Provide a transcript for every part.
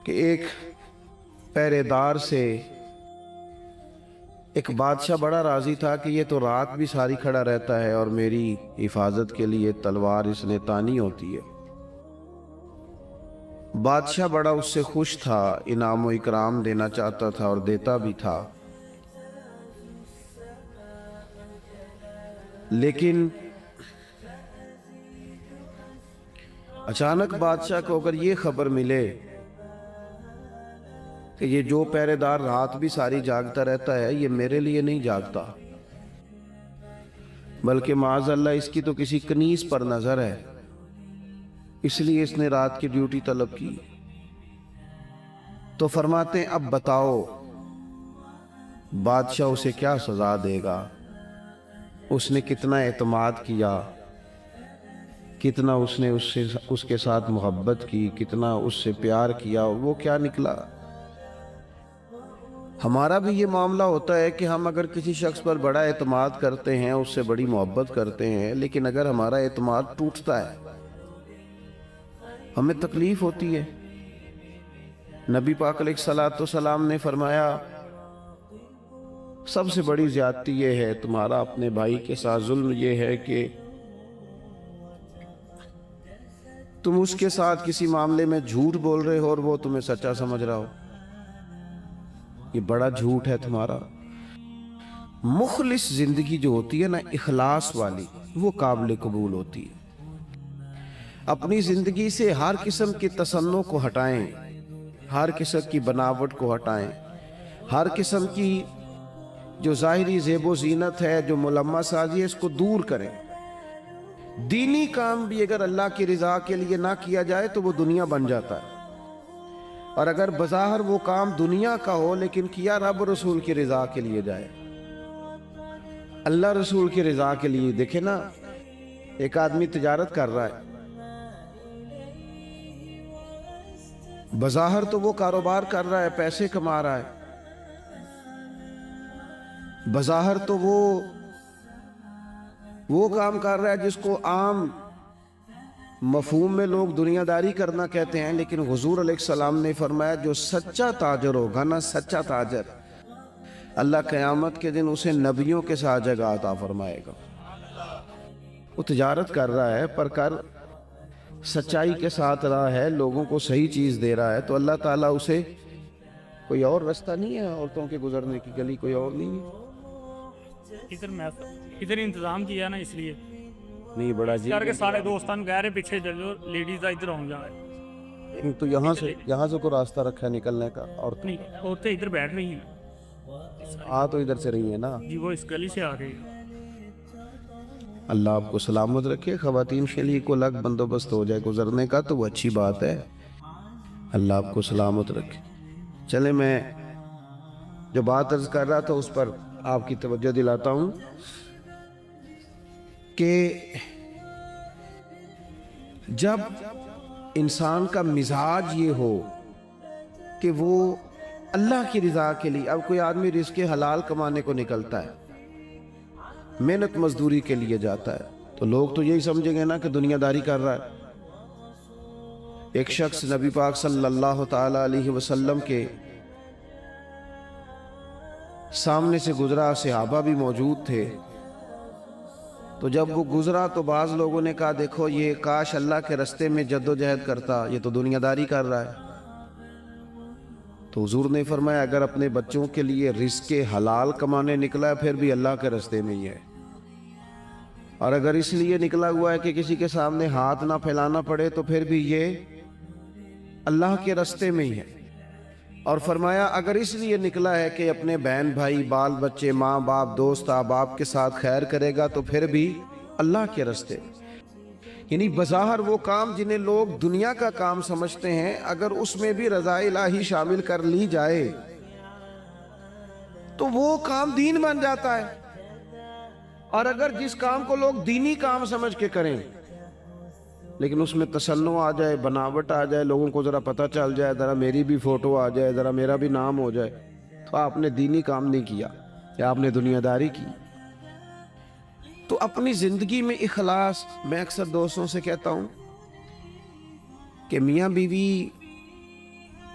کہ ایک پہرے دار سے ایک بادشاہ بڑا راضی تھا کہ یہ تو رات بھی ساری کھڑا رہتا ہے اور میری حفاظت کے لیے تلوار اس نے تانی ہوتی ہے۔ بادشاہ بڑا اس سے خوش تھا، انعام و اکرام دینا چاہتا تھا اور دیتا بھی تھا، لیکن اچانک بادشاہ کو اگر یہ خبر ملے کہ یہ جو پہرے دار رات بھی ساری جاگتا رہتا ہے یہ میرے لیے نہیں جاگتا، بلکہ معاذ اللہ اس کی تو کسی کنیز پر نظر ہے، اس لیے اس نے رات کی ڈیوٹی طلب کی۔ تو فرماتے ہیں اب بتاؤ بادشاہ اسے کیا سزا دے گا؟ اس نے کتنا اعتماد کیا، کتنا اس نے اس کے ساتھ محبت کی، کتنا اس سے پیار کیا، وہ کیا نکلا؟ ہمارا بھی یہ معاملہ ہوتا ہے کہ ہم اگر کسی شخص پر بڑا اعتماد کرتے ہیں، اس سے بڑی محبت کرتے ہیں، لیکن اگر ہمارا اعتماد ٹوٹتا ہے ہمیں تکلیف ہوتی ہے۔ نبی پاک علیہ الصلوۃ والسلام نے فرمایا سب سے بڑی زیادتی یہ ہے تمہارا اپنے بھائی کے ساتھ ظلم، یہ ہے کہ تم اس کے ساتھ کسی معاملے میں جھوٹ بول رہے ہو اور وہ تمہیں سچا سمجھ رہا ہو، یہ بڑا جھوٹ ہے تمہارا۔ مخلص زندگی جو ہوتی ہے نا، اخلاص والی، وہ قابل قبول ہوتی ہے۔ اپنی زندگی سے ہر قسم کے تصنع کو ہٹائیں، ہر قسم کی بناوٹ کو ہٹائیں، ہر قسم کی جو ظاہری زیب و زینت ہے، جو ملمہ سازی ہے، اس کو دور کریں۔ دینی کام بھی اگر اللہ کی رضا کے لیے نہ کیا جائے تو وہ دنیا بن جاتا ہے، اور اگر بظاہر وہ کام دنیا کا ہو لیکن کیا رب رسول کی رضا کے لیے جائے، اللہ رسول کی رضا کے لیے۔ دیکھیں نا، ایک آدمی تجارت کر رہا ہے، بظاہر تو وہ کاروبار کر رہا ہے، پیسے کما رہا ہے، بظاہر تو وہ کام کر رہا ہے جس کو عام مفہوم میں لوگ دنیا داری کرنا کہتے ہیں، لیکن حضور علیہ السلام نے فرمایا جو سچا تاجر ہوگا نا، سچا تاجر، اللہ قیامت کے دن اسے نبیوں کے ساتھ جگہ عطا فرمائے گا۔ وہ تجارت کر رہا ہے پر کر سچائی کے ساتھ رہا ہے، لوگوں کو صحیح چیز دے رہا ہے، تو اللہ تعالیٰ اسے، کوئی اور رستہ نہیں ہے عورتوں کے گزرنے کی، گلی کوئی اور نہیں ہے، ادھر انتظام کیا نا، اس لیے نہیں بڑا جی کر کے سارے دوستان کہہ رہے پیچھے چلو، لیڈیز ادھر ہوں جائے، تو یہاں سے کوئی راستہ رکھا ہے نکلنے کا؟ اور نہیں عورتیں ادھر بیٹھ رہی ہیں، آ تو ادھر سے رہی ہیں نا، جی وہ اس گلی سے آ گئی۔ اللہ آپ کو سلامت رکھے۔ خواتین کے لیے کوئی الگ بندوبست ہو جائے گزرنے کا تو وہ اچھی بات ہے، اللہ آپ کو سلامت رکھے۔ چلے، میں جو بات عرض کر رہا تھا اس پر آپ کی توجہ دلاتا ہوں کہ جب انسان کا مزاج یہ ہو کہ وہ اللہ کی رضا کے لیے، اب کوئی آدمی رزق حلال کمانے کو نکلتا ہے، محنت مزدوری کے لیے جاتا ہے، تو لوگ تو یہی سمجھیں گے نا کہ دنیا داری کر رہا ہے۔ ایک شخص نبی پاک صلی اللہ تعالی علیہ وسلم کے سامنے سے گزرا، صحابہ بھی موجود تھے، تو جب وہ گزرا تو بعض لوگوں نے کہا دیکھو یہ کاش اللہ کے رستے میں جد و جہد کرتا، یہ تو دنیا داری کر رہا ہے۔ تو حضور نے فرمایا اگر اپنے بچوں کے لیے رزق حلال کمانے نکلا ہے پھر بھی اللہ کے رستے میں ہی ہے، اور اگر اس لیے نکلا ہوا ہے کہ کسی کے سامنے ہاتھ نہ پھیلانا پڑے تو پھر بھی یہ اللہ کے رستے میں ہی ہے۔ اور فرمایا اگر اس لیے نکلا ہے کہ اپنے بہن بھائی، بال بچے، ماں باپ، دوست احباب کے ساتھ خیر کرے گا تو پھر بھی اللہ کے رستے۔ یعنی بظاہر وہ کام جنہیں لوگ دنیا کا کام سمجھتے ہیں، اگر اس میں بھی رضا الہی شامل کر لی جائے تو وہ کام دین بن جاتا ہے، اور اگر جس کام کو لوگ دینی کام سمجھ کے کریں لیکن اس میں تصنع آ جائے، بناوٹ آ جائے، لوگوں کو ذرا پتہ چل جائے، ذرا میری بھی فوٹو آ جائے، ذرا میرا بھی نام ہو جائے، تو آپ نے دینی کام نہیں کیا، یا آپ نے دنیا داری کی۔ تو اپنی زندگی میں اخلاص، میں اکثر دوستوں سے کہتا ہوں کہ میاں بیوی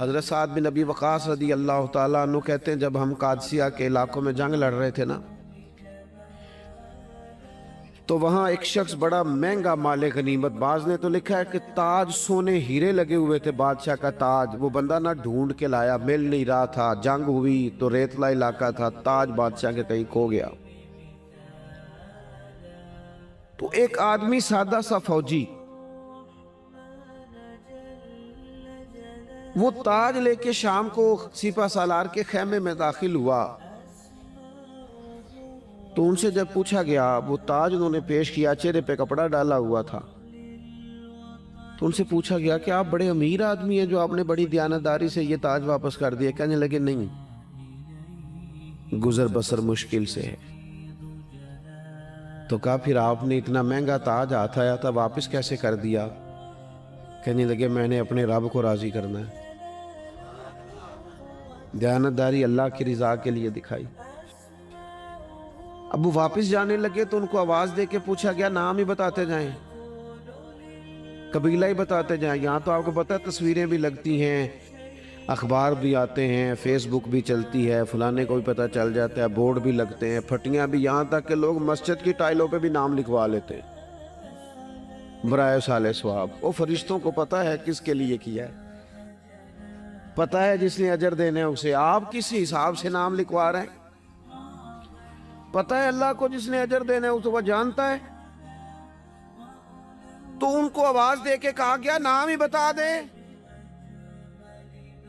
حضرت سعد بن ابی وقاص رضی اللہ تعالیٰ عنہ کہتے ہیں جب ہم قادسیہ کے علاقوں میں جنگ لڑ رہے تھے نا، تو وہاں ایک شخص بڑا مہنگا مال غنیمت، بعض نے تو لکھا ہے کہ تاج سونے ہیرے لگے ہوئے تھے، بادشاہ کا تاج، وہ بندہ نہ ڈھونڈ کے لایا، مل نہیں رہا تھا، جنگ ہوئی تو ریتلا علاقہ تھا، تاج بادشاہ کے کہیں کھو گیا۔ تو ایک آدمی سادہ سا فوجی وہ تاج لے کے شام کو سپہ سالار کے خیمے میں داخل ہوا، تو ان سے جب پوچھا گیا، وہ تاج انہوں نے پیش کیا، چہرے پہ کپڑا ڈالا ہوا تھا، تو ان سے پوچھا گیا کہ آپ بڑے امیر آدمی ہیں جو آپ نے بڑی دیانتداری سے یہ تاج واپس کر دیا؟ کہنے لگے نہیں، گزر بسر مشکل سے ہے۔ تو کہا پھر آپ نے اتنا مہنگا تاج ہاتھ آیا تھا واپس کیسے کر دیا؟ کہنے لگے میں نے اپنے رب کو راضی کرنا ہے، دیانتداری اللہ کی رضا کے لیے دکھائی۔ اب وہ واپس جانے لگے تو ان کو آواز دے کے پوچھا گیا نام ہی بتاتے جائیں، قبیلہ ہی بتاتے جائیں، یہاں تو آپ کو پتہ ہے تصویریں بھی لگتی ہیں، اخبار بھی آتے ہیں، فیس بک بھی چلتی ہے، فلانے کو بھی پتہ چل جاتا ہے، بورڈ بھی لگتے ہیں، پھٹیاں بھی، یہاں تک کہ لوگ مسجد کی ٹائلوں پہ بھی نام لکھوا لیتے ہیں برائے صالح ثواب۔ وہ فرشتوں کو پتہ ہے کس کے لیے کیا ہے، پتہ ہے جس نے اجر دینے اسے، آپ کس حساب سے نام لکھوا رہے ہیں؟ پتہ ہے اللہ کو جس نے اجر دینے اسے، وہ جانتا ہے۔ تو ان کو آواز دے کے کہا گیا نام ہی بتا دیں،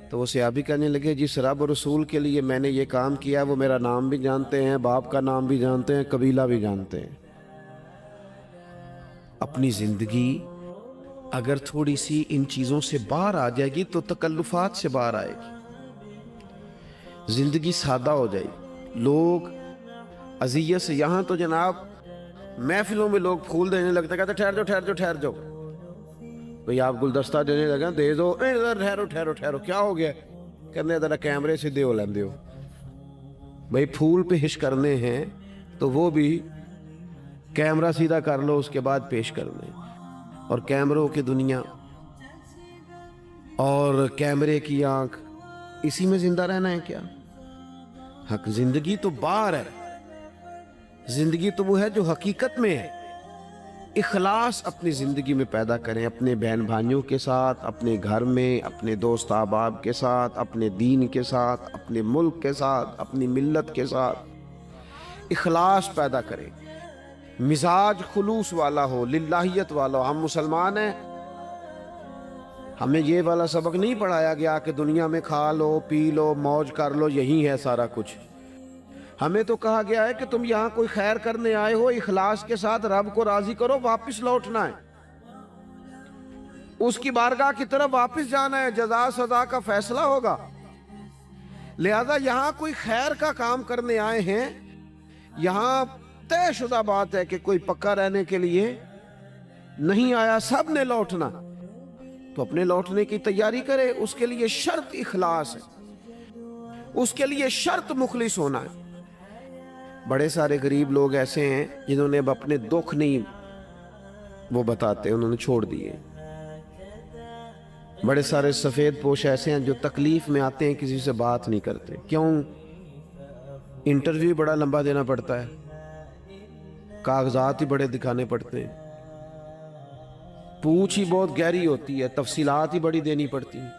تو وہ صحابی کہنے لگے جس رب و رسول کے لیے میں نے یہ کام کیا وہ میرا نام بھی جانتے ہیں، باپ کا نام بھی جانتے ہیں، قبیلہ بھی جانتے ہیں۔ اپنی زندگی اگر تھوڑی سی ان چیزوں سے باہر آ جائے گی تو تکلفات سے باہر آئے گی، زندگی سادہ ہو جائے گی، لوگ اذیت سے، یہاں تو جناب محفلوں میں لوگ پھول دینے لگتے، کہتے ٹھہر جاؤ ٹھہر جاؤ ٹھہر جاؤ، بھئی آپ گلدستہ دینے لگے دے دو، ادھر ٹھہرو ٹھہرو ٹھہرو، کیا ہو گیا؟ کہنے ذرا کیمرے سیدھے ہو لیندے ہو، بھئی پھول پیش کرنے ہیں تو وہ بھی کیمرہ سیدھا کر لو، اس کے بعد پیش کرنے، اور کیمروں کی دنیا اور کیمرے کی آنکھ، اسی میں زندہ رہنا ہے کیا؟ حق زندگی تو باہر ہے، زندگی تو وہ ہے جو حقیقت میں ہے۔ اخلاص اپنی زندگی میں پیدا کریں، اپنے بہن بھائیوں کے ساتھ، اپنے گھر میں، اپنے دوست احباب کے ساتھ، اپنے دین کے ساتھ، اپنے ملک کے ساتھ، اپنی ملت کے ساتھ اخلاص پیدا کریں، مزاج خلوص والا ہو، للہیت والا ہو۔ ہم مسلمان ہیں، ہمیں یہ والا سبق نہیں پڑھایا گیا کہ دنیا میں کھا لو پی لو موج کر لو، یہی ہے سارا کچھ۔ ہمیں تو کہا گیا ہے کہ تم یہاں کوئی خیر کرنے آئے ہو، اخلاص کے ساتھ رب کو راضی کرو، واپس لوٹنا ہے، اس کی بارگاہ کی طرف واپس جانا ہے، جزا سزا کا فیصلہ ہوگا۔ لہذا یہاں کوئی خیر کا کام کرنے آئے ہیں، یہاں طے شدہ بات ہے کہ کوئی پکا رہنے کے لیے نہیں آیا، سب نے لوٹنا، تو اپنے لوٹنے کی تیاری کرے، اس کے لیے شرط اخلاص ہے، اس کے لیے شرط مخلص ہونا ہے۔ بڑے سارے غریب لوگ ایسے ہیں جنہوں نے اب اپنے دکھ نہیں وہ بتاتے، انہوں نے چھوڑ دیے۔ بڑے سارے سفید پوش ایسے ہیں جو تکلیف میں آتے ہیں کسی سے بات نہیں کرتے، کیوں؟ انٹرویو بڑا لمبا دینا پڑتا ہے، کاغذات ہی بڑے دکھانے پڑتے ہیں، پوچھ ہی بہت گہری ہوتی ہے، تفصیلات ہی بڑی دینی پڑتی ہیں۔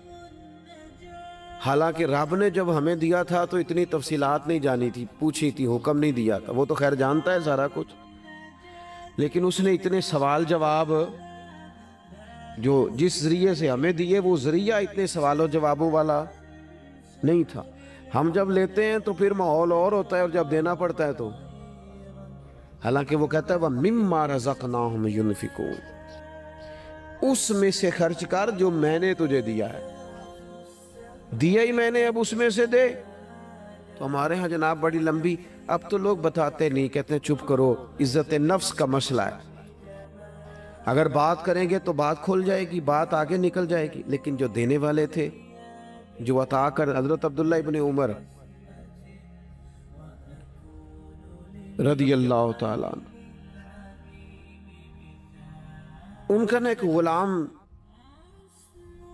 حالانکہ رب نے جب ہمیں دیا تھا تو اتنی تفصیلات نہیں جانی تھی، پوچھی تھی، حکم نہیں دیا تھا، وہ تو خیر جانتا ہے سارا کچھ، لیکن اس نے اتنے سوال جواب جو جس ذریعے سے ہمیں دیے وہ ذریعہ اتنے سوال و جوابوں والا نہیں تھا۔ ہم جب لیتے ہیں تو پھر ماحول اور ہوتا ہے، اور جب دینا پڑتا ہے تو، حالانکہ وہ کہتا ہے وَمِمَّا رَزَقْنَاهُمْ يُنْفِقُونَ، اس میں سے خرچ کر جو میں نے تجھے دیا ہے، دیا ہی میں نے، اب اس میں سے دے۔ تو ہمارے ہاں جناب بڑی لمبی، اب تو لوگ بتاتے نہیں، کہتے ہیں چپ کرو، عزت نفس کا مسئلہ ہے، اگر بات کریں گے تو بات کھل جائے گی، بات آگے نکل جائے گی۔ لیکن جو دینے والے تھے، جو عطا کر، حضرت عبداللہ ابن عمر رضی اللہ تعالیٰ عنہ، ان کا نا ایک غلام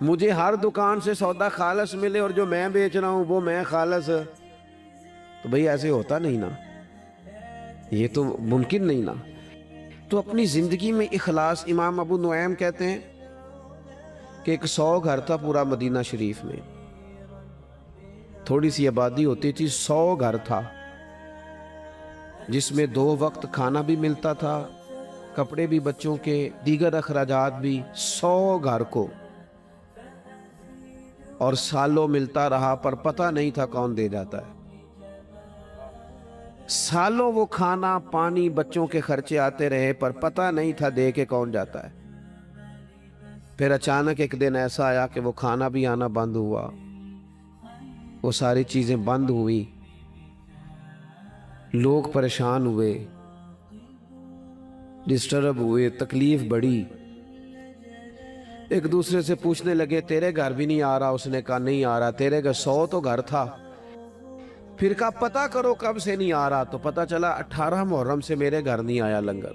مجھے ہر دکان سے سودا خالص ملے اور جو میں بیچ رہا ہوں وہ میں خالص، تو بھئی ایسے ہوتا نہیں نا، یہ تو ممکن نہیں نا۔ تو اپنی زندگی میں اخلاص، امام ابو نعیم کہتے ہیں کہ ایک 100 گھر تھا پورا مدینہ شریف میں، تھوڑی سی آبادی ہوتی تھی، 100 گھر تھا جس میں 2 وقت کھانا بھی ملتا تھا، کپڑے بھی بچوں کے، دیگر اخراجات بھی، 100 گھر کو، اور سالوں ملتا رہا پر پتہ نہیں تھا کون دے جاتا ہے۔ سالوں وہ کھانا پانی بچوں کے خرچے آتے رہے پر پتہ نہیں تھا دے کے کون جاتا ہے۔ پھر اچانک ایک دن ایسا آیا کہ وہ کھانا بھی آنا بند ہوا، وہ ساری چیزیں بند ہوئی، لوگ پریشان ہوئے، ڈسٹرب ہوئے، تکلیف بڑھی، ایک دوسرے سے پوچھنے لگے تیرے گھر بھی نہیں آ رہا؟ اس نے کہا نہیں آ رہا۔ تیرے گھر 100 تو گھر تھا۔ پھر کہا پتہ کرو کب سے نہیں آ رہا، تو پتہ چلا 18 محرم سے میرے گھر نہیں آیا لنگر۔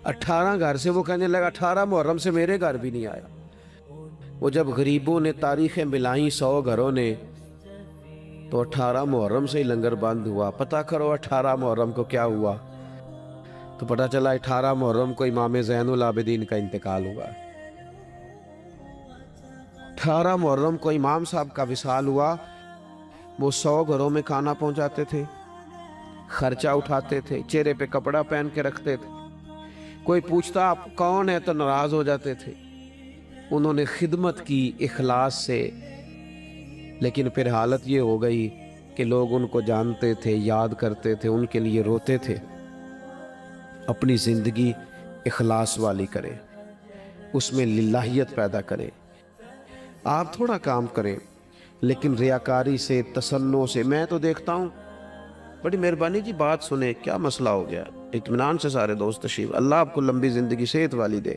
18 گھر سے وہ کہنے لگا 18 محرم سے میرے گھر بھی نہیں آیا۔ وہ جب غریبوں نے تاریخیں ملائیں 100 گھروں نے، تو 18 محرم سے ہی لنگر بند ہوا۔ پتہ کرو 18 محرم کو کیا ہوا، تو پتہ چلا 18 محرم کو امام زین العابدین کا انتقال ہوا۔ 18 محرم کو امام صاحب کا وصال ہوا۔ وہ 100 گھروں میں کھانا پہنچاتے تھے، خرچہ اٹھاتے تھے، چہرے پہ کپڑا پہن کے رکھتے تھے، کوئی پوچھتا آپ کون ہے تو ناراض ہو جاتے تھے۔ انہوں نے خدمت کی اخلاص سے، لیکن پھر حالت یہ ہو گئی کہ لوگ ان کو جانتے تھے، یاد کرتے تھے، ان کے لیے روتے تھے۔ اپنی زندگی اخلاص والی کریں، اس میں للہیت پیدا کریں۔ آپ تھوڑا کام کریں لیکن ریاکاری سے، تصنع سے۔ میں تو دیکھتا ہوں، بڑی مہربانی جی بات سنیں، کیا مسئلہ ہو گیا؟ اطمینان سے سارے دوست تشریف، اللہ آپ کو لمبی زندگی صحت والی دے۔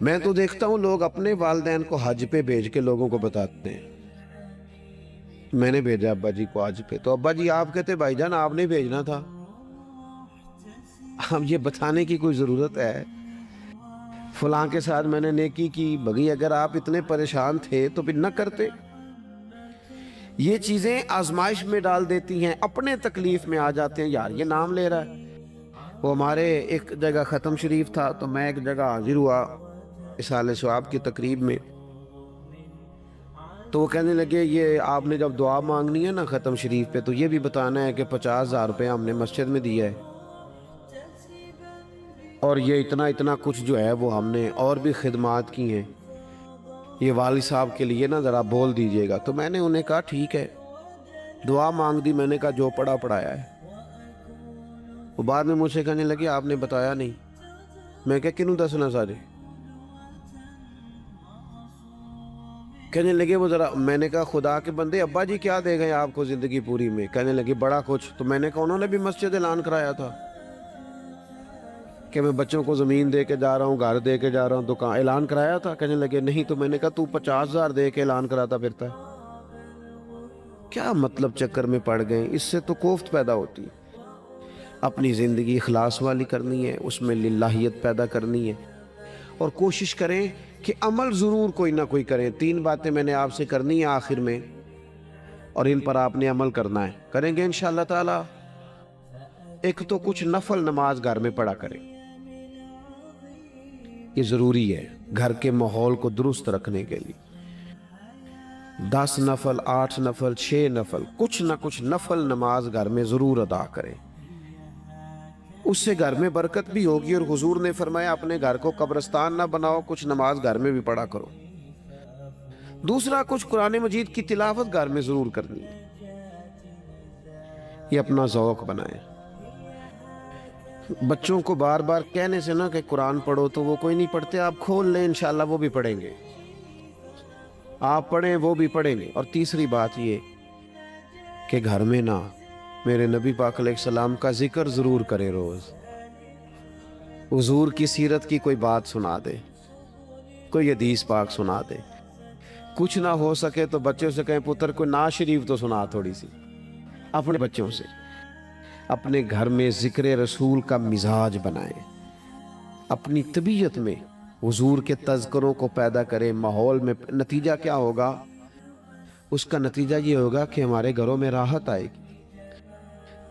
میں تو دیکھتا ہوں لوگ اپنے والدین کو حج پہ بھیج کے لوگوں کو بتاتے ہیں میں نے بھیجا ابا جی کو حج پہ، تو ابا جی آپ کہتے بھائی جان آپ نے بھیجنا تھا۔ اب یہ بتانے کی کوئی ضرورت ہے؟ فلاں کے ساتھ میں نے نیکی کی، بھئی اگر آپ اتنے پریشان تھے تو پھر نہ کرتے۔ یہ چیزیں آزمائش میں ڈال دیتی ہیں، اپنے تکلیف میں آ جاتے ہیں، یار یہ نام لے رہا ہے۔ وہ ہمارے ایک جگہ ختم شریف تھا، تو میں ایک جگہ حاضر ہوا اصالہ ثواب کی تقریب میں، تو وہ کہنے لگے یہ آپ نے جب دعا مانگنی ہے نا ختم شریف پہ، تو یہ بھی بتانا ہے کہ 50,000 روپے ہم نے مسجد میں دیا ہے، اور یہ اتنا اتنا کچھ جو ہے وہ ہم نے اور بھی خدمات کی ہیں، یہ والد صاحب کے لیے نا ذرا بول دیجئے گا۔ تو میں نے انہیں کہا ٹھیک ہے، دعا مانگ دی، میں نے کہا جو پڑھا پڑھایا ہے۔ وہ بعد میں مجھ سے کہنے لگے آپ نے بتایا نہیں۔ میں کہا کنوں دسنا سارے؟ کہنے لگے وہ ذرا، میں نے کہا خدا کے بندے ابا جی کیا دے گئے آپ کو زندگی پوری میں؟ کہنے لگے بڑا کچھ۔ تو میں نے کہا انہوں نے بھی مسجد اعلان کرایا تھا کہ میں بچوں کو زمین دے کے جا رہا ہوں، گھر دے کے جا رہا ہوں، دکان اعلان کرایا تھا؟ کہنے لگے نہیں۔ تو میں نے کہا تو 50,000 دے کے اعلان کراتا پھرتا ہے، کیا مطلب چکر میں پڑ گئے؟ اس سے تو کوفت پیدا ہوتی ہے۔ اپنی زندگی اخلاص والی کرنی ہے، اس میں للہیت پیدا کرنی ہے، اور کوشش کریں کہ عمل ضرور کوئی نہ کوئی کریں۔ 3 باتیں میں نے آپ سے کرنی ہیں آخر میں، اور ان پر آپ نے عمل کرنا ہے، کریں گے انشاءاللہ تعالی۔ ایک تو کچھ نفل نماز گھر میں پڑھا کریں، یہ ضروری ہے گھر کے ماحول کو درست رکھنے کے لیے۔ 10 نفل، 8 نفل، 6 نفل، کچھ نہ کچھ نفل نماز گھر میں ضرور ادا کریں، اس سے گھر میں برکت بھی ہوگی۔ اور حضور نے فرمایا اپنے گھر کو قبرستان نہ بناؤ، کچھ نماز گھر میں بھی پڑھا کرو۔ دوسرا، کچھ قرآن مجید کی تلاوت گھر میں ضرور کرنی ہے، یہ اپنا ذوق بنائیں۔ بچوں کو بار بار کہنے سے نہ کہ قرآن پڑھو تو وہ کوئی نہیں پڑھتے، آپ کھول لیں انشاءاللہ وہ بھی پڑھیں گے، آپ پڑھیں وہ بھی پڑھیں گے۔ اور تیسری بات یہ کہ گھر میں نا میرے نبی پاک علیہ السلام کا ذکر ضرور کرے، روز حضور کی سیرت کی کوئی بات سنا دے، کوئی حدیث پاک سنا دے۔ کچھ نہ ہو سکے تو بچوں سے کہیں پتر کوئی نعت شریف تو سنا تھوڑی سی، اپنے بچوں سے۔ اپنے گھر میں ذکر رسول کا مزاج بنائیں، اپنی طبیعت میں حضور کے تذکروں کو پیدا کریں ماحول میں. نتیجہ کیا ہوگا؟ اس کا نتیجہ یہ ہوگا کہ ہمارے گھروں میں راحت آئے گی،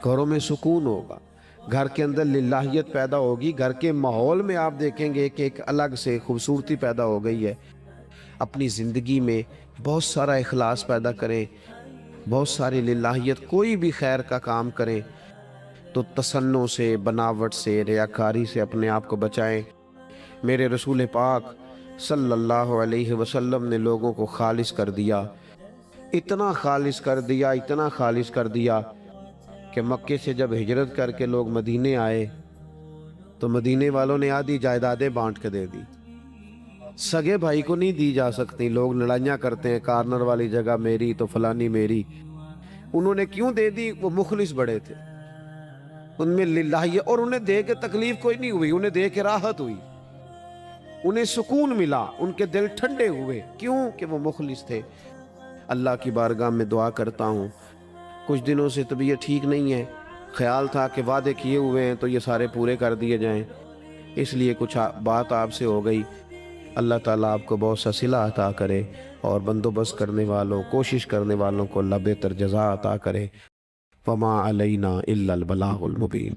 گھروں میں سکون ہوگا، گھر کے اندر للہیت پیدا ہوگی. گھر کے ماحول میں آپ دیکھیں گے کہ ایک الگ سے خوبصورتی پیدا ہو گئی ہے. اپنی زندگی میں بہت سارا اخلاص پیدا کریں، بہت ساری للہیت. کوئی بھی خیر کا کام کریں تو تصنع سے، بناوٹ سے، ریاکاری سے اپنے آپ کو بچائیں. میرے رسول پاک صلی اللہ علیہ وسلم نے لوگوں کو خالص کر دیا، اتنا خالص کر دیا، اتنا خالص کر دیا کہ مکے سے جب ہجرت کر کے لوگ مدینے آئے تو مدینے والوں نے آدھی جائیدادیں بانٹ کے دے دی. سگے بھائی کو نہیں دی جا سکتی. لوگ لڑائیاں کرتے ہیں، کارنر والی جگہ میری تو فلانی میری. انہوں نے کیوں دے دی؟ وہ مخلص بڑے تھے، ان میں للہیت، اور انہیں دے کے تکلیف کوئی نہیں ہوئی، انہیں دے کے راحت ہوئی، انہیں سکون ملا، ان کے دل ٹھنڈے ہوئے. کیوں؟ کہ وہ مخلص تھے. اللہ کی بارگاہ میں دعا کرتا ہوں، کچھ دنوں سے طبیعت ٹھیک نہیں ہے، خیال تھا کہ وعدے کیے ہوئے ہیں تو یہ سارے پورے کر دیے جائیں، اس لیے کچھ بات آپ سے ہو گئی. اللہ تعالیٰ آپ کو بہت سا صلہ عطا کرے اور بندوبست کرنے والوں، کوشش کرنے والوں کو اللہ بہتر جزا عطا کرے. وما علینا الا البلاغ المبین.